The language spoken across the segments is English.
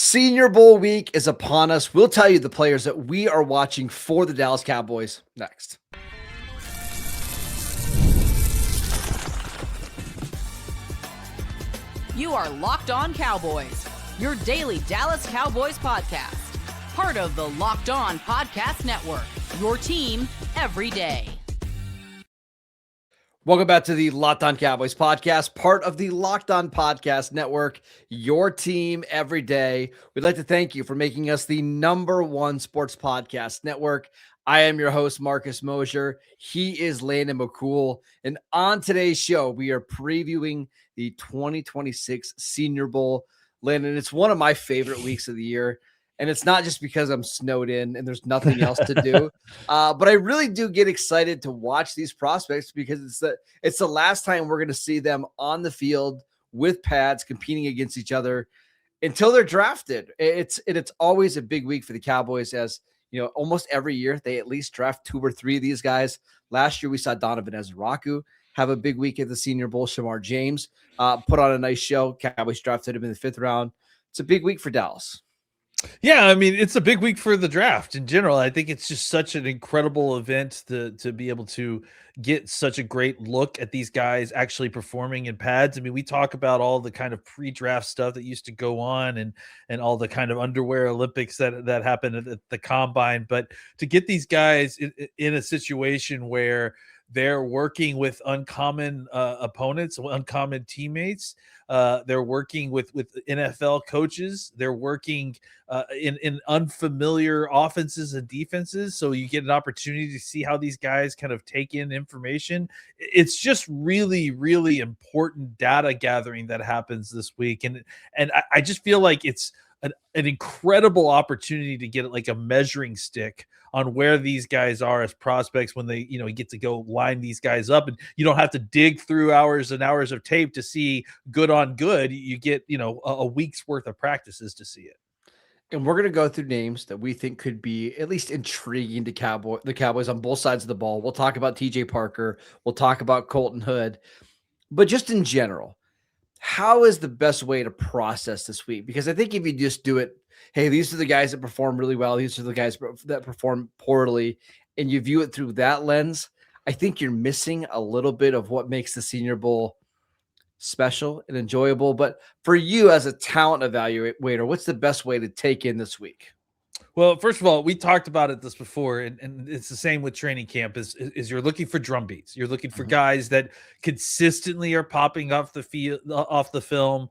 Senior Bowl week is upon us. We'll tell you the players that we are watching for the Dallas Cowboys next. You are Locked On Cowboys, your daily Dallas Cowboys podcast. Part of the Locked On Podcast Network, your team every day. Welcome back to the Locked On Cowboys podcast, part of the Locked On Podcast Network, your team every day. We'd like to thank you for making us the #1 sports podcast network. I am your host, Marcus Mosher. He is Landon McCool. And on today's show, we are previewing the 2026 Senior Bowl. Landon, it's one of my favorite weeks of the year. And it's not just because I'm snowed in and there's nothing else to do, but I really do get excited to watch these prospects because it's the last time we're going to see them on the field with pads competing against each other until they're drafted. It's always a big week for the Cowboys, as you know, almost every year they at least draft 2 or 3 of these guys. Last year we saw Donovan Ezraku have a big week at the Senior Bowl. Shamar James put on a nice show. Cowboys drafted him in the 5th round. It's a big week for Dallas. Yeah, I mean, it's a big week for the draft in general. I think it's just such an incredible event to be able to get such a great look at these guys actually performing in pads. I mean, we talk about all the kind of pre-draft stuff that used to go on and all the kind of underwear Olympics that happened at the combine, but to get these guys in a situation where they're working with uncommon opponents, uncommon teammates. They're working with NFL coaches. They're working in unfamiliar offenses and defenses. So you get an opportunity to see how these guys kind of take in information. It's just really, really important data gathering that happens this week. And I just feel like it's an incredible opportunity to get like a measuring stick on where these guys are as prospects when they, get to go line these guys up, and you don't have to dig through hours and hours of tape to see good on good. You get, a week's worth of practices to see it. And we're going to go through names that we think could be at least intriguing to the Cowboys on both sides of the ball. We'll talk about TJ Parker. We'll talk about Colton Hood, but just in general, how is the best way to process this week? Because I think if you just do it, hey, these are the guys that perform really well, these are the guys that perform poorly, and you view it through that lens, I think you're missing a little bit of what makes the Senior Bowl special and enjoyable. But for you as a talent evaluator, what's the best way to take in this week? Well, first of all, we talked about this before, and it's the same with training camp. Is you're looking for drum beats. You're looking for guys that consistently are popping off the field, off the film.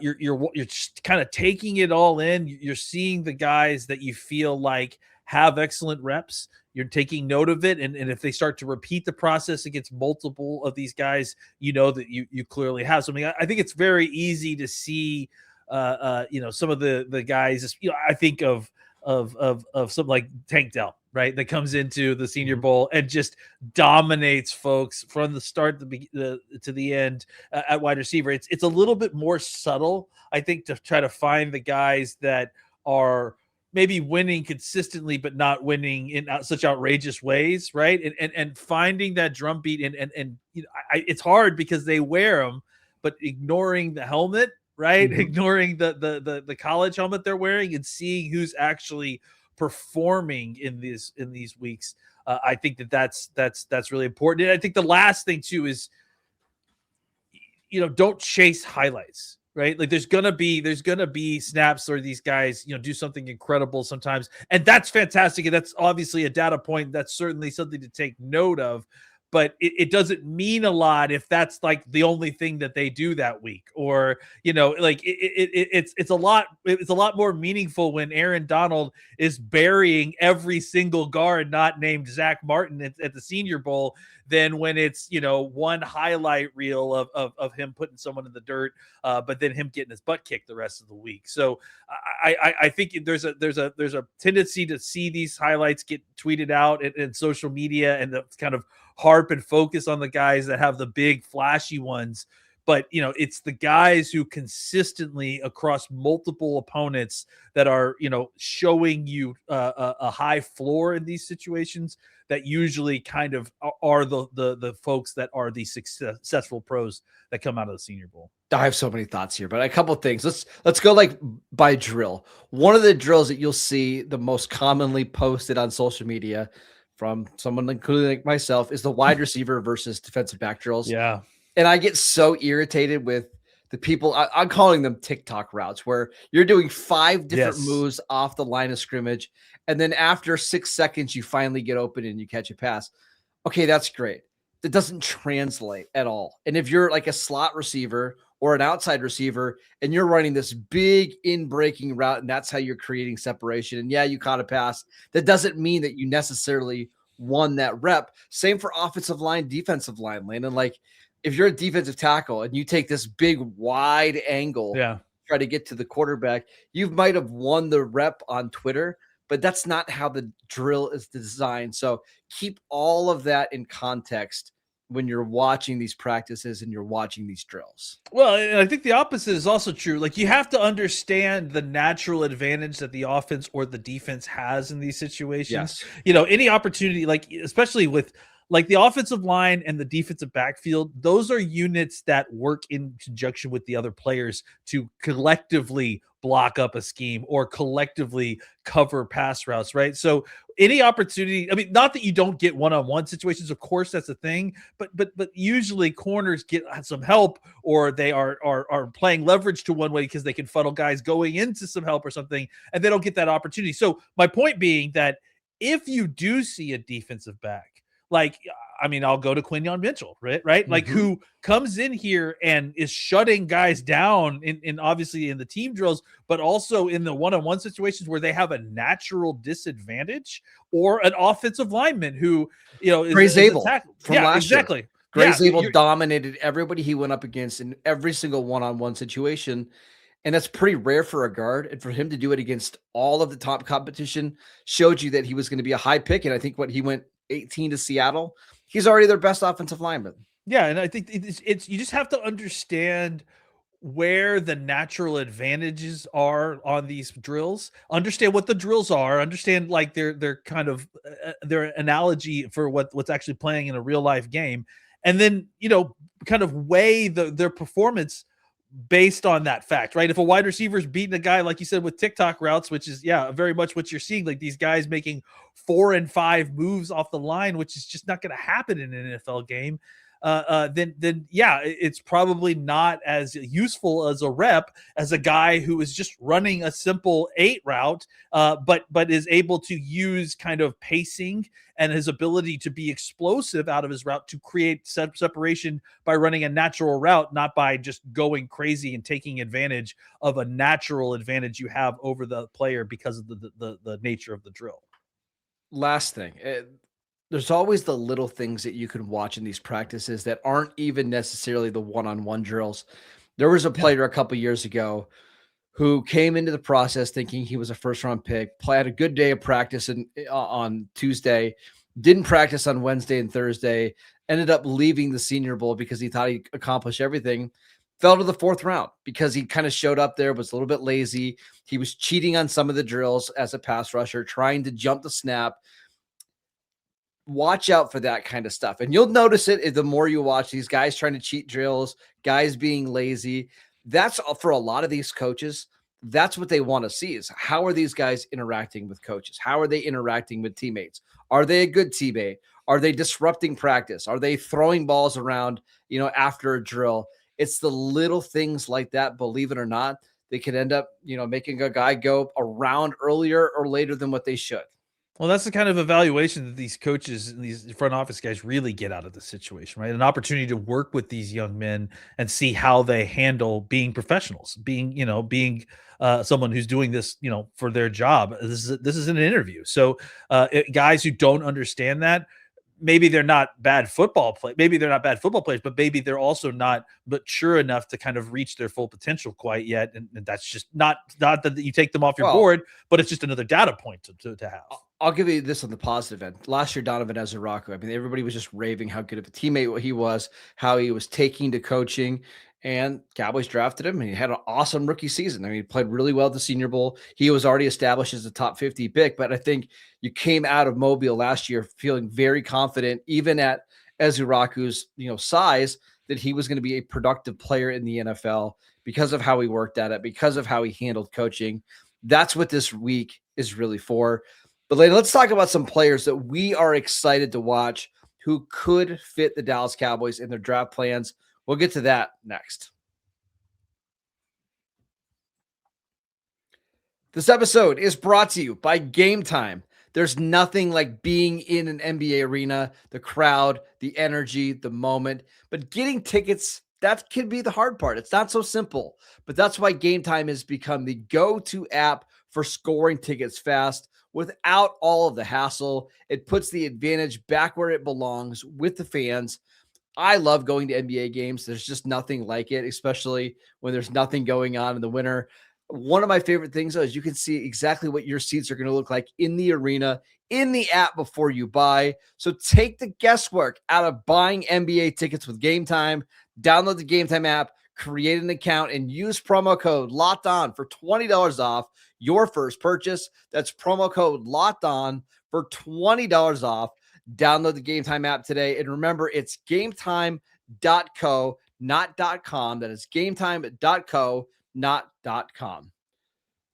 You're just kind of taking it all in. You're seeing the guys that you feel like have excellent reps. You're taking note of it, and if they start to repeat the process against multiple of these guys, you know that you clearly have something. I think it's very easy to see, some of the guys. I think of something like Tank Dell, right? That comes into the Senior Bowl and just dominates folks from the start to the end at wide receiver. It's a little bit more subtle, I think, to try to find the guys that are maybe winning consistently, but not winning in such outrageous ways, right? And finding that drum beat and it's hard because they wear them, but ignoring the helmet, right? Ignoring the college helmet they're wearing and seeing who's actually performing in these weeks. I think that's really important. And I think the last thing too is, don't chase highlights, right? Like there's gonna be snaps where these guys, do something incredible sometimes, and that's fantastic. And that's obviously a data point. That's certainly something to take note of. But it doesn't mean a lot if that's like the only thing that they do that week, or like it's a lot more meaningful when Aaron Donald is burying every single guard not named Zach Martin at the Senior Bowl than when it's one highlight reel of him putting someone in the dirt, but then him getting his butt kicked the rest of the week. So I think there's a tendency to see these highlights get tweeted out in social media and the kind of harp and focus on the guys that have the big flashy ones. but it's the guys who consistently across multiple opponents that are showing you a high floor in these situations that usually kind of are the folks that are the successful pros that come out of the Senior Bowl. I have so many thoughts here, but a couple of things. Let's go like by drill. One of the drills that you'll see the most commonly posted on social media from someone including like myself is the wide receiver versus defensive back drills. Yeah. And I get so irritated with the people. I'm calling them TikTok routes, where you're doing 5 different moves off the line of scrimmage. And then after 6 seconds, you finally get open and you catch a pass. Okay, that's great. That doesn't translate at all. And if you're like a slot receiver or an outside receiver and you're running this big in-breaking route and that's how you're creating separation, and yeah, you caught a pass, that doesn't mean that you necessarily won that rep. Same for offensive line, defensive line, Landon. Like, if you're a defensive tackle and you take this big wide angle, try to get to the quarterback, you might have won the rep on Twitter, but that's not how the drill is designed. So keep all of that in context when you're watching these practices and you're watching these drills. Well, and I think the opposite is also true. Like, you have to understand the natural advantage that the offense or the defense has in these situations. Yes. Any opportunity, like especially with like the offensive line and the defensive backfield, those are units that work in conjunction with the other players to collectively block up a scheme or collectively cover pass routes, right? So any opportunity, I mean, not that you don't get one-on-one situations, of course that's a thing, but usually corners get some help, or they are playing leverage to one way because they can funnel guys going into some help or something, and they don't get that opportunity. So my point being that if you do see a defensive back, like, I mean, I'll go to Quinyon Mitchell, right? Like, who comes in here and is shutting guys down in obviously in the team drills, but also in the one-on-one situations where they have a natural disadvantage, or an offensive lineman who, is Gray Zabel from last year. Gray Zabel dominated everybody he went up against in every single one-on-one situation. And that's pretty rare for a guard. And for him to do it against all of the top competition showed you that he was going to be a high pick. And I think he went 18 to Seattle. He's already their best offensive lineman. Yeah, and I think it's you just have to understand where the natural advantages are on these drills. Understand what the drills are. Understand like their kind of their analogy for what's actually playing in a real life game, and then kind of weigh their performance based on that fact, right? If a wide receiver is beating a guy, like you said, with TikTok routes, which is very much what you're seeing, like these guys making 4 and 5 moves off the line, which is just not going to happen in an NFL game, then it's probably not as useful as a rep as a guy who is just running a simple 8 route, but is able to use kind of pacing and his ability to be explosive out of his route to create separation by running a natural route, not by just going crazy and taking advantage of a natural advantage you have over the player because of the nature of the drill. Last thing, there's always the little things that you can watch in these practices that aren't even necessarily the one-on-one drills. There was a player a couple years ago who came into the process thinking he was a first-round pick, had a good day of practice on Tuesday, didn't practice on Wednesday and Thursday, ended up leaving the Senior Bowl because he thought he accomplished everything, fell to the 4th round because he kind of showed up there, was a little bit lazy. He was cheating on some of the drills as a pass rusher, trying to jump the snap. Watch out for that kind of stuff. And you'll notice it the more you watch these guys trying to cheat drills, guys being lazy. That's for a lot of these coaches. That's what they want to see, is how are these guys interacting with coaches? How are they interacting with teammates? Are they a good teammate? Are they disrupting practice? Are they throwing balls around, after a drill? It's the little things like that, believe it or not, they could end up, making a guy go around earlier or later than what they should. Well, that's the kind of evaluation that these coaches and these front office guys really get out of the situation, right? An opportunity to work with these young men and see how they handle being professionals, being someone who's doing this, for their job. This is an interview. So guys who don't understand that, maybe they're not bad football players. Maybe they're not bad football players, but maybe they're also not mature enough to kind of reach their full potential quite yet. And that's just not that you take them off your board, but it's just another data point to have. I'll give you this on the positive end. Last year, Donovan Ezaraku, I mean, everybody was just raving how good of a teammate he was, how he was taking to coaching. and Cowboys drafted him, and he had an awesome rookie season. I mean, he played really well at the Senior Bowl. He was already established as a top 50 pick, but I think you came out of Mobile last year feeling very confident, even at Ezuraku's size, that he was going to be a productive player in the NFL because of how he worked at it, because of how he handled coaching. That's what this week is really for. But later, let's talk about some players that we are excited to watch who could fit the Dallas Cowboys in their draft plans. We'll get to that next. This episode is brought to you by Game Time. There's nothing like being in an NBA arena, the crowd, the energy, the moment. But getting tickets, that can be the hard part. It's not so simple. But that's why Game Time has become the go-to app for scoring tickets fast without all of the hassle. It puts the advantage back where it belongs with the fans. I love going to NBA games. There's just nothing like it, especially when there's nothing going on in the winter. One of my favorite things, though, is you can see exactly what your seats are going to look like in the arena, in the app before you buy. So take the guesswork out of buying NBA tickets with Game Time. Download the Game Time app, create an account, and use promo code LOCKEDON for $20 off your first purchase. That's promo code LOCKEDON for $20 off. Download the Game Time app today. And remember, it's gametime.co, not .com. That is gametime.co, not .com.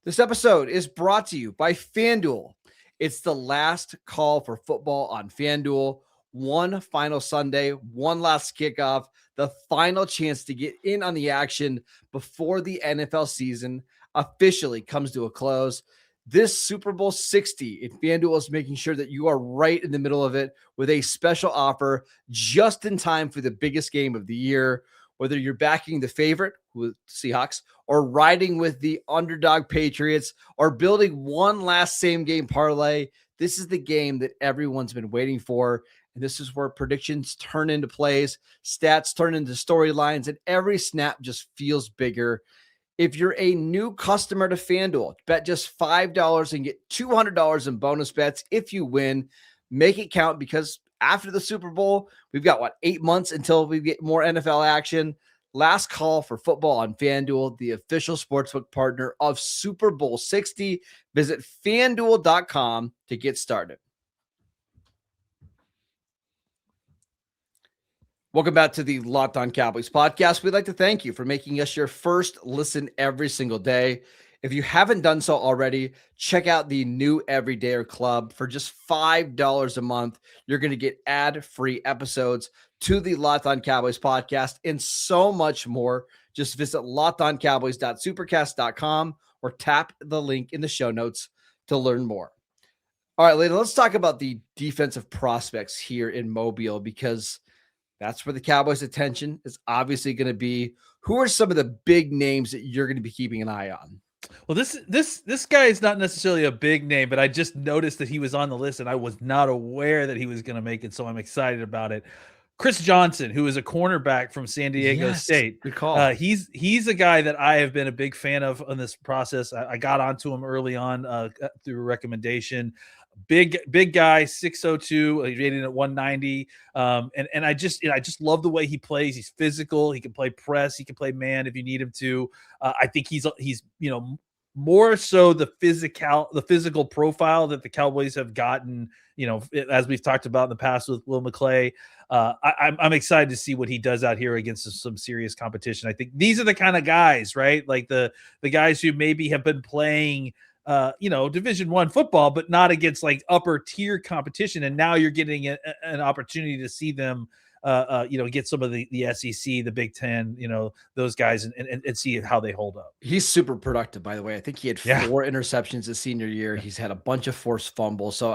This episode is brought to you by FanDuel. It's the last call for football on FanDuel. One final Sunday, one last kickoff, the final chance to get in on the action before the NFL season officially comes to a close. This Super Bowl 60, and FanDuel is making sure that you are right in the middle of it with a special offer just in time for the biggest game of the year. Whether you're backing the favorite with Seahawks or riding with the underdog Patriots or building one last same game parlay, this is the game that everyone's been waiting for. And this is where predictions turn into plays, stats turn into storylines, and every snap just feels bigger. If you're a new customer to FanDuel, bet just $5 and get $200 in bonus bets if you win. Make it count, because after the Super Bowl, we've got 8 months until we get more NFL action. Last call for football on FanDuel, the official sportsbook partner of Super Bowl 60. Visit FanDuel.com to get started. Welcome back to the Locked On Cowboys podcast. We'd like to thank you for making us your first listen every single day. If you haven't done so already, check out the new Everydayer Club. For just $5 a month, you're going to get ad-free episodes to the Locked On Cowboys podcast and so much more. Just visit lockedoncowboys.supercast.com or tap the link in the show notes to learn more. All right, later, let's talk about the defensive prospects here in Mobile, because that's where the Cowboys' attention is obviously going to be. Who are some of the big names that you're going to be keeping an eye on? Well, this guy is not necessarily a big name, but I just noticed that he was on the list, and I was not aware that he was going to make it, so I'm excited about it. Chris Johnson, who is a cornerback from San Diego State. Good call. He's a guy that I have been a big fan of in this process. I got onto him early on through a recommendation. Big guy, 6'02", he's rated at 190. And I just love the way he plays. He's physical. He can play press. He can play man if you need him to. I think he's more so the physical profile that the Cowboys have gotten, as we've talked about in the past with Will McClay. I'm excited to see what he does out here against some serious competition. I think these are the kind of guys, right? Like the guys who maybe have been playing Division I football, but not against like upper tier competition. And now you're getting an opportunity to see them, get some of the SEC, the Big Ten, those guys and see how they hold up. He's super productive, by the way. I think he had 4 interceptions his senior year. He's had a bunch of forced fumbles. So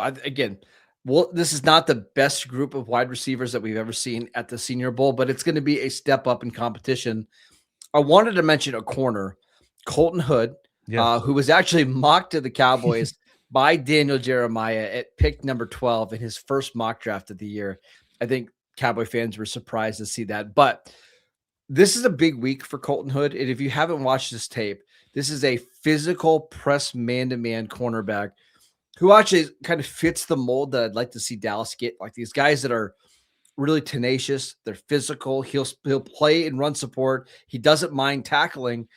this is not the best group of wide receivers that we've ever seen at the Senior Bowl, but it's going to be a step up in competition. I wanted to mention a corner, Colton Hood, who was actually mocked to the Cowboys by Daniel Jeremiah at pick number 12 in his first mock draft of the year. I think Cowboy fans were surprised to see that. But this is a big week for Colton Hood. And if you haven't watched this tape, this is a physical press man-to-man cornerback who actually kind of fits the mold that I'd like to see Dallas get. Like these guys that are really tenacious. They're physical. He'll play and run support. He doesn't mind tackling,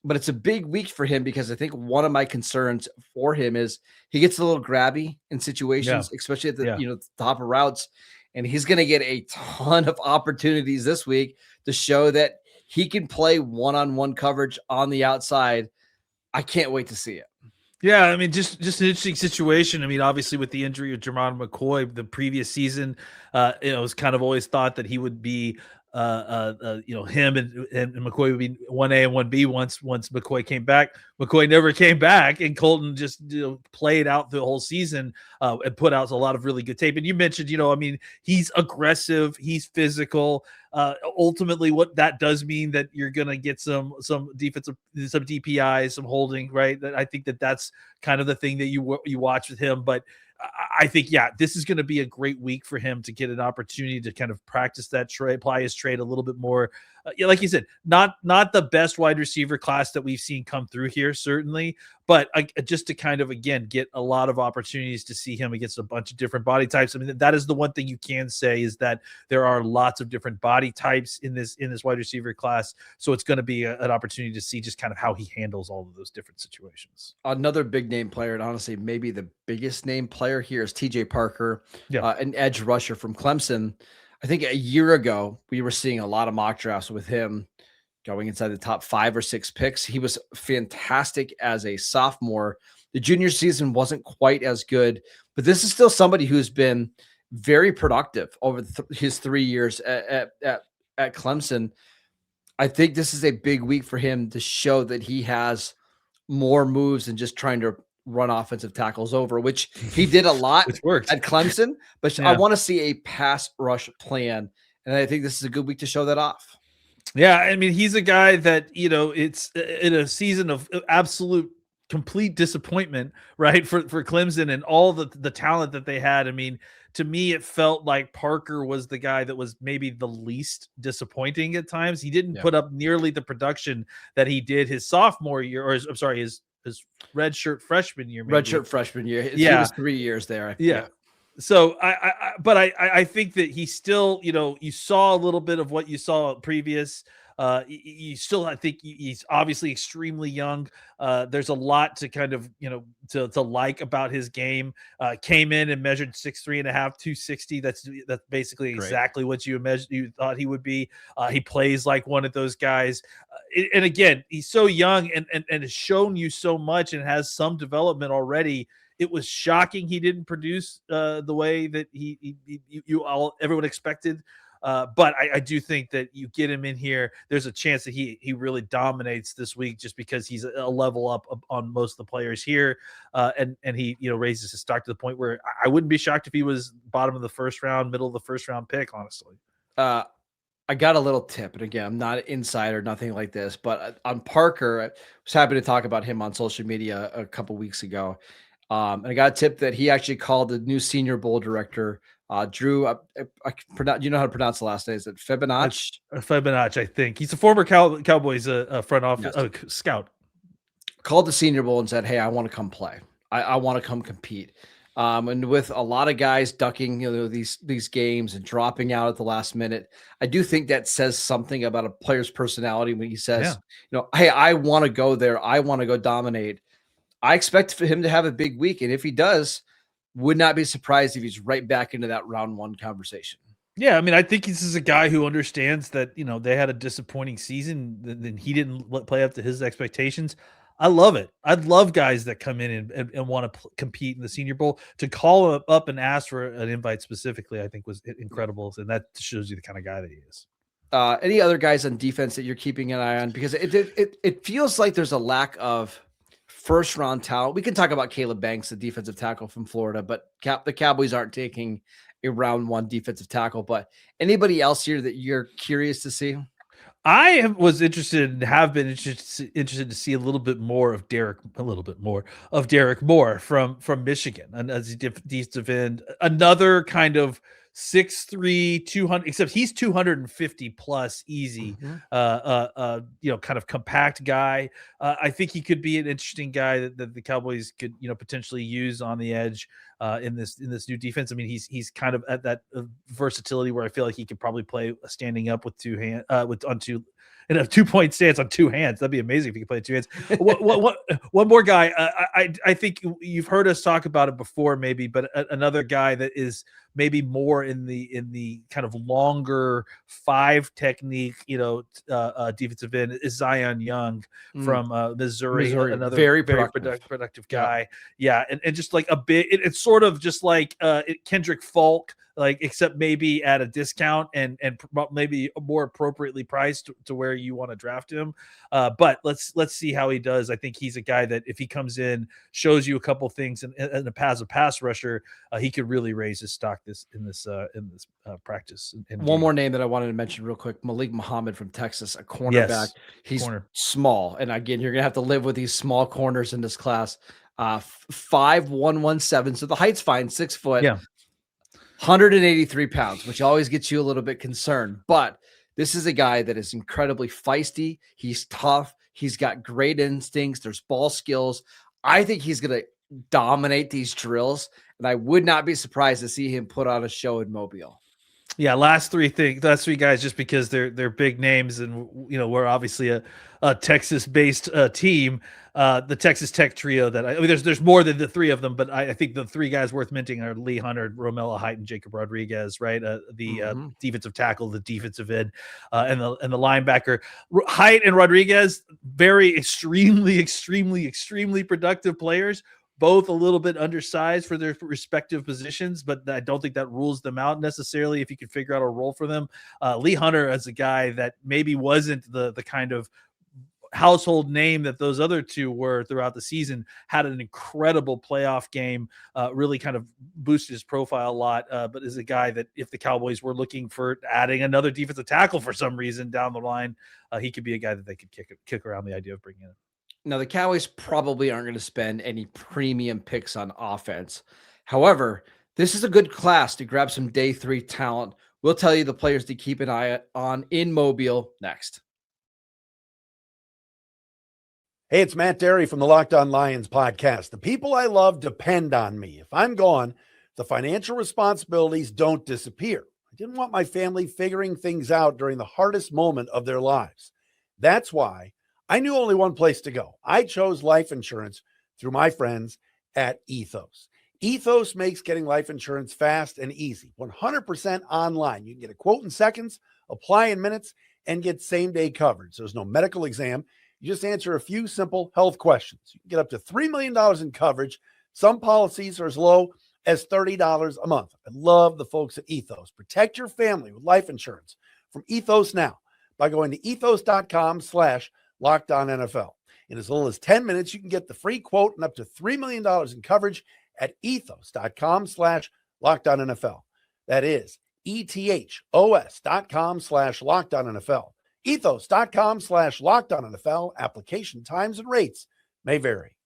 but it's a big week for him because I think one of my concerns for him is he gets a little grabby in situations, especially at the the top of routes, and he's going to get a ton of opportunities this week to show that he can play one-on-one coverage on the outside. I can't wait to see it. Yeah, I mean, just an interesting situation. I mean, obviously with the injury of Jermon McCoy the previous season, it was kind of always thought that he would be, him and McCoy would be 1A and 1B once McCoy came back. McCoy never came back, and Colton just played out the whole season and put out a lot of really good tape. And you mentioned, I mean, he's aggressive, he's physical. Ultimately, what that does mean that you're going to get some defensive, some DPIs, some holding, right? That I think that's kind of the thing that you watch with him. But I think, this is going to be a great week for him to get an opportunity to kind of practice that trade, apply his trade a little bit more. Like you said, not the best wide receiver class that we've seen come through here, certainly, but just to kind of, again, get a lot of opportunities to see him against a bunch of different body types. I mean, that is the one thing you can say is that there are lots of different body types in this wide receiver class. So it's going to be an opportunity to see just kind of how he handles all of those different situations. Another big name player, and honestly, maybe the biggest name player here is TJ Parker, an edge rusher from Clemson. I think a year ago, we were seeing a lot of mock drafts with him going inside the top 5 or 6 picks. He was fantastic as a sophomore. The junior season wasn't quite as good, but this is still somebody who's been very productive over his 3 years at Clemson. I think this is a big week for him to show that he has more moves than just trying to run offensive tackles over, which he did a lot at Clemson, but I want to see a pass rush plan. And I think this is a good week to show that off. Yeah. I mean, he's a guy that, it's in a season of absolute complete disappointment, right? For Clemson and all the talent that they had. I mean, to me, it felt like Parker was the guy that was maybe the least disappointing at times. He didn't put up nearly the production that he did his sophomore year, or I'm sorry, his redshirt freshman year. Maybe. Redshirt freshman year. He was 3 years there. So I think that he still, you saw a little bit of what you saw previous. You still, I think he's obviously extremely young. There's a lot to kind of, to like about his game. Came in and measured 6'3.5", 260. That's basically exactly what you thought he would be. He plays like one of those guys. And again, he's so young and has shown you so much and has some development already. It was shocking he didn't produce the way that everyone expected. But I do think that you get him in here, there's a chance that he really dominates this week just because he's a level up on most of the players here. And he, raises his stock to the point where I wouldn't be shocked if he was bottom of the first round, middle of the first round pick, honestly. I got a little tip, and again, I'm not an insider, nothing like this, but on Parker, I was happy to talk about him on social media a couple weeks ago. And I got a tip that he actually called the new Senior Bowl director, Drew. You know how to pronounce the last name? Is it Fibonacci? Fibonacci, I think. He's a former Cowboys front office scout. Called the Senior Bowl and said, "Hey, I want to come play. I want to come compete." And with a lot of guys ducking, these games and dropping out at the last minute, I do think that says something about a player's personality when he says, "Hey, I want to go there. I want to go dominate." I expect for him to have a big week, and if he does, would not be surprised if he's right back into that round 1 conversation. Yeah, I mean, I think this is a guy who understands that, they had a disappointing season, then he didn't play up to his expectations. I love it. I'd love guys that come in and want to compete in the Senior Bowl. To call him up and ask for an invite specifically, I think was incredible, and that shows you the kind of guy that he is. Any other guys on defense that you're keeping an eye on? Because it feels like there's a lack of first-round talent. We can talk about Caleb Banks, the defensive tackle from Florida, but the Cowboys aren't taking a round 1 defensive tackle. But anybody else here that you're curious to see? I was interested and have been interested to see a little bit more of Derek Moore from Michigan, and as he defends another kind of 6'3", 200, except he's 250 plus easy, kind of compact guy. I think he could be an interesting guy that the Cowboys could, potentially use on the edge in this new defense. I mean, he's kind of at that versatility where I feel like he could probably play standing up with two hands, in a 2-point stance on two hands. That'd be amazing if he could play two hands. One more guy. I think you've heard us talk about it before, maybe, but another guy that is maybe more in the kind of longer 5 technique, defensive end is Zion Young from Missouri. Another very productive guy. Yeah, and just like a bit, it's sort of just like Kendrick Falk, like except maybe at a discount and maybe more appropriately priced to where you want to draft him. But let's see how he does. I think he's a guy that if he comes in, shows you a couple things, and as a pass rusher, he could really raise his stock in this practice. One more name that I wanted to mention real quick: Malik Muhammad from Texas, a cornerback. Yes, he's small, and again, you're gonna have to live with these small corners in this class. 5'1", so the height's fine, 6 foot. Yeah. 183 pounds, which always gets you a little bit concerned. But this is a guy that is incredibly feisty. He's tough. He's got great instincts. There's ball skills. I think he's going to dominate these drills, and I would not be surprised to see him put on a show in Mobile. Yeah, last three guys, just because they're big names, and we're obviously a Texas-based team. The Texas Tech trio there's more than the 3 of them, but I think the 3 guys worth mentioning are Lee Hunter, Romello Height, and Jacob Rodriguez, right? The defensive tackle, the defensive end, and the linebacker. Height and Rodriguez, very extremely productive players. Both a little bit undersized for their respective positions, but I don't think that rules them out necessarily if you can figure out a role for them. Lee Hunter as a guy that maybe wasn't the kind of household name that those other 2 were throughout the season, had an incredible playoff game, really kind of boosted his profile a lot, but is a guy that if the Cowboys were looking for adding another defensive tackle for some reason down the line, he could be a guy that they could kick around the idea of bringing in. Now, the Cowboys probably aren't going to spend any premium picks on offense. However, this is a good class to grab some day 3 talent. We'll tell you the players to keep an eye on in Mobile next. Hey, it's Matt Derry from the Locked On Lions podcast. The people I love depend on me. If I'm gone, the financial responsibilities don't disappear. I didn't want my family figuring things out during the hardest moment of their lives. That's why I knew only one place to go. I chose life insurance through my friends at Ethos. Ethos makes getting life insurance fast and easy, 100% online. You can get a quote in seconds, apply in minutes, and get same-day coverage. There's no medical exam. You just answer a few simple health questions. You can get up to $3 million in coverage. Some policies are as low as $30 a month. I love the folks at Ethos. Protect your family with life insurance from Ethos now by going to ethos.com/LockedOnNFL. In as little as 10 minutes, you can get the free quote and up to $3 million in coverage at ethos.com/LockedOnNFL. That is ethos.com/LockedOnNFL. Ethos.com/LockedOnNFL. Application times and rates may vary.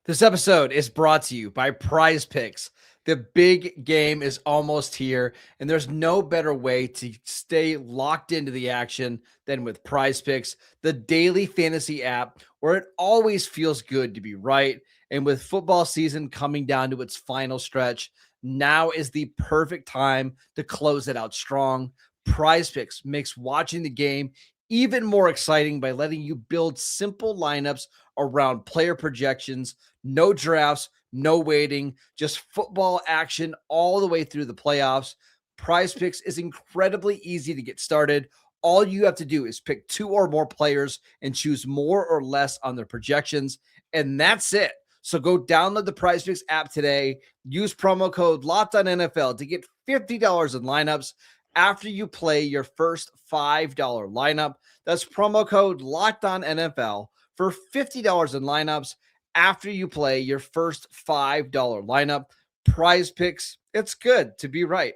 This episode is brought to you by Prize Picks. The big game is almost here, and there's no better way to stay locked into the action than with Prize Picks, the daily fantasy app where it always feels good to be right. And with football season coming down to its final stretch, now is the perfect time to close it out strong. Prize Picks makes watching the game even more exciting by letting you build simple lineups around player projections, no drafts, no waiting, just football action all the way through the playoffs. Prize Picks is incredibly easy to get started. All you have to do is pick 2 or more players and choose more or less on their projections, and that's it. So go download the Prize Picks app today. Use promo code LOCKEDONNFL to get $50 in lineups after you play your first $5 lineup. That's promo code LOCKEDONNFL for $50 in lineups after you play your first $5 lineup. Prize Picks, it's good to be right.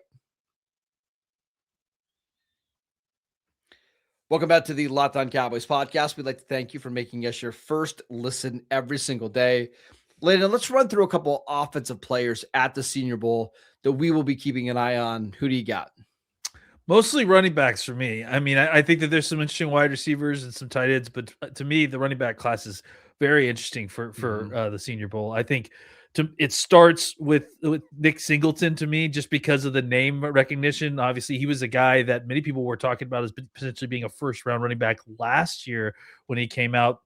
Welcome back to the Locked On Cowboys podcast. We'd like to thank you for making us your first listen every single day. Landon, let's run through a couple offensive players at the Senior Bowl that we will be keeping an eye on. Who do you got? Mostly running backs for me. I mean, I think that there's some interesting wide receivers and some tight ends, but to me, the running back class is very interesting for the Senior Bowl. I think it starts with Nick Singleton to me, just because of the name recognition. Obviously, he was a guy that many people were talking about as potentially being a first round running back last year when he came out.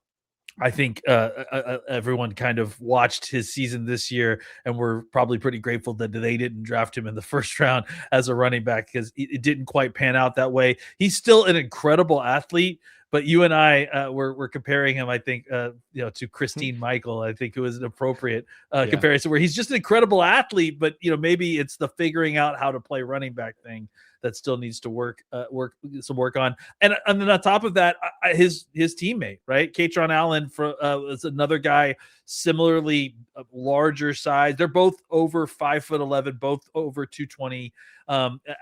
I think everyone kind of watched his season this year and we're probably pretty grateful that they didn't draft him in the first round as a running back, because it didn't quite pan out that way. He's still an incredible athlete, but you and I were comparing him, I think, to Christine Michael. I think it was an appropriate comparison, where he's just an incredible athlete, but maybe it's the figuring out how to play running back thing that still needs to work on. And then on top of that, his teammate, right, Katron Allen, is another guy similarly larger size. They're both over 5'11", both over 220.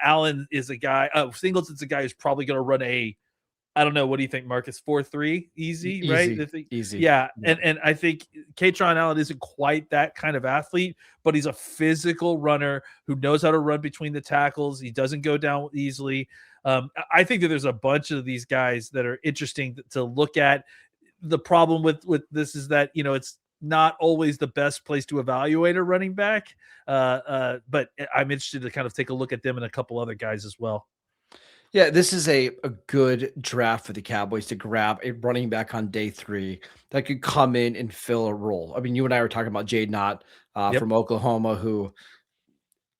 Allen is a guy. Singleton's a guy who's probably going to run I don't know. What do you think, Marcus? 4.3, easy, right? Easy. Yeah. And I think Katron Allen isn't quite that kind of athlete, but he's a physical runner who knows how to run between the tackles. He doesn't go down easily. I think that there's a bunch of these guys that are interesting to look at. The problem with this is that, it's not always the best place to evaluate a running back. But I'm interested to kind of take a look at them and a couple other guys as well. Yeah, this is a good draft for the Cowboys to grab a running back on day 3 that could come in and fill a role. I mean, you and I were talking about Jade Knott from Oklahoma, who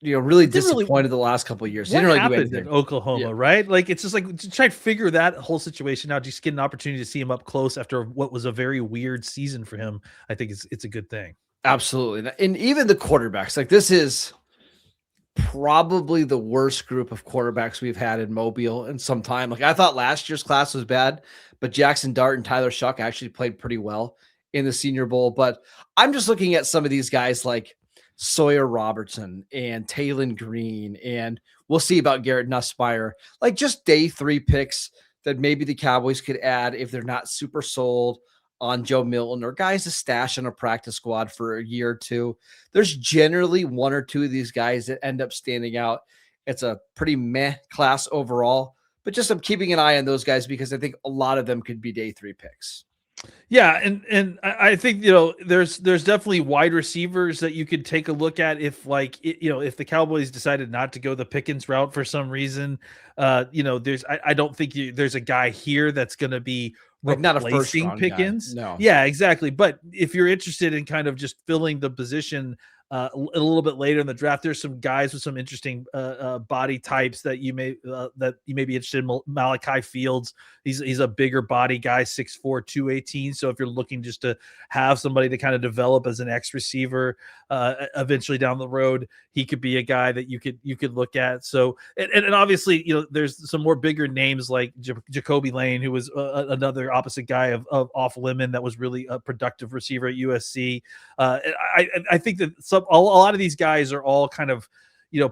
really disappointed the last couple of years. What didn't happened really do in Oklahoma, right? Like, it's just like to try to figure that whole situation out. Just get an opportunity to see him up close after what was a very weird season for him. I think it's a good thing. Absolutely. And even the quarterbacks, like, this is probably the worst group of quarterbacks we've had in Mobile in some time. Like, I thought last year's class was bad, but Jackson Dart and Tyler Shuck actually played pretty well in the Senior Bowl. But I'm just looking at some of these guys like Sawyer Robertson and Taylon Green, and we'll see about Garrett Nussmeier, like just day 3 picks that maybe the Cowboys could add if they're not super sold on Joe Milton, or guys to stash on a practice squad for a year or two. There's generally 1 or 2 of these guys that end up standing out. It's a pretty meh class overall, but just I'm keeping an eye on those guys because I think a lot of them could be day 3 picks. Yeah, and I think there's definitely wide receivers that you could take a look at if if the Cowboys decided not to go the Pickens route for some reason. I don't think there's a guy here that's going to be like not a first round Pickens. Guy. No. Yeah, exactly. But if you're interested in kind of just filling the position a little bit later in the draft, there's some guys with some interesting body types that you may be interested in. Malachi Fields, he's a bigger body guy, 6'4", 218. So if you're looking just to have somebody to kind of develop as an X receiver eventually down the road, he could be a guy that you could look at. So and obviously there's some more bigger names like Jacoby Lane, who was another opposite guy of off Lemon that was really a productive receiver at USC. I think that a lot of these guys are all kind of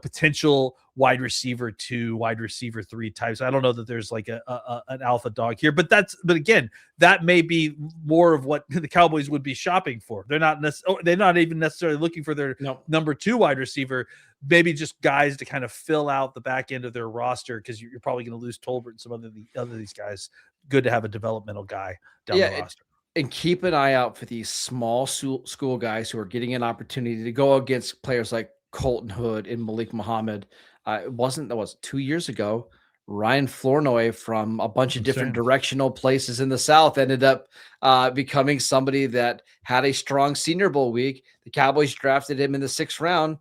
potential wide receiver 2, wide receiver 3 types. I don't know that there's like an alpha dog here, but again, that may be more of what the Cowboys would be shopping for. They're not even necessarily looking for their number 2 wide receiver, maybe just guys to kind of fill out the back end of their roster, because you're probably going to lose Tolbert and some other these guys. Good to have a developmental guy down the roster. And keep an eye out for these small school guys who are getting an opportunity to go against players like Colton Hood and Malik Muhammad. That was 2 years ago. Ryan Flournoy from a bunch of different directional places in the South ended up becoming somebody that had a strong Senior Bowl week. The Cowboys drafted him in the 6th round.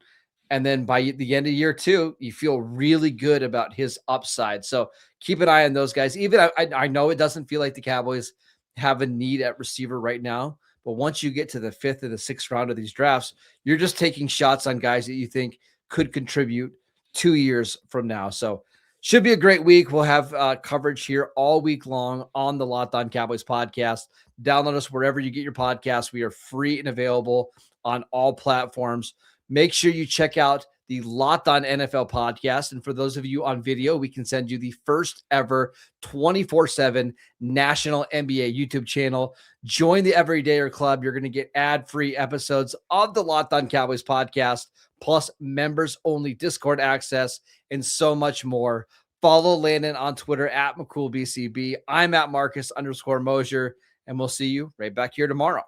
And then by the end of year 2, you feel really good about his upside. So keep an eye on those guys. Even I know it doesn't feel like the Cowboys have a need at receiver right now, but once you get to the 5th or the 6th round of these drafts, you're just taking shots on guys that you think could contribute 2 years from now. So should be a great week. We'll have coverage here all week long on the Locked On Cowboys podcast. Download us wherever you get your podcasts. We are free and available on all platforms. Make sure you check out the Locked On NFL podcast. And for those of you on video, we can send you the first ever 24/7 national NBA YouTube channel. Join the Everydayer Club. You're going to get ad-free episodes of the Locked On Cowboys podcast, plus members-only Discord access, and so much more. Follow Landon on Twitter at McCoolBCB. I'm at Marcus_Mosher, and we'll see you right back here tomorrow.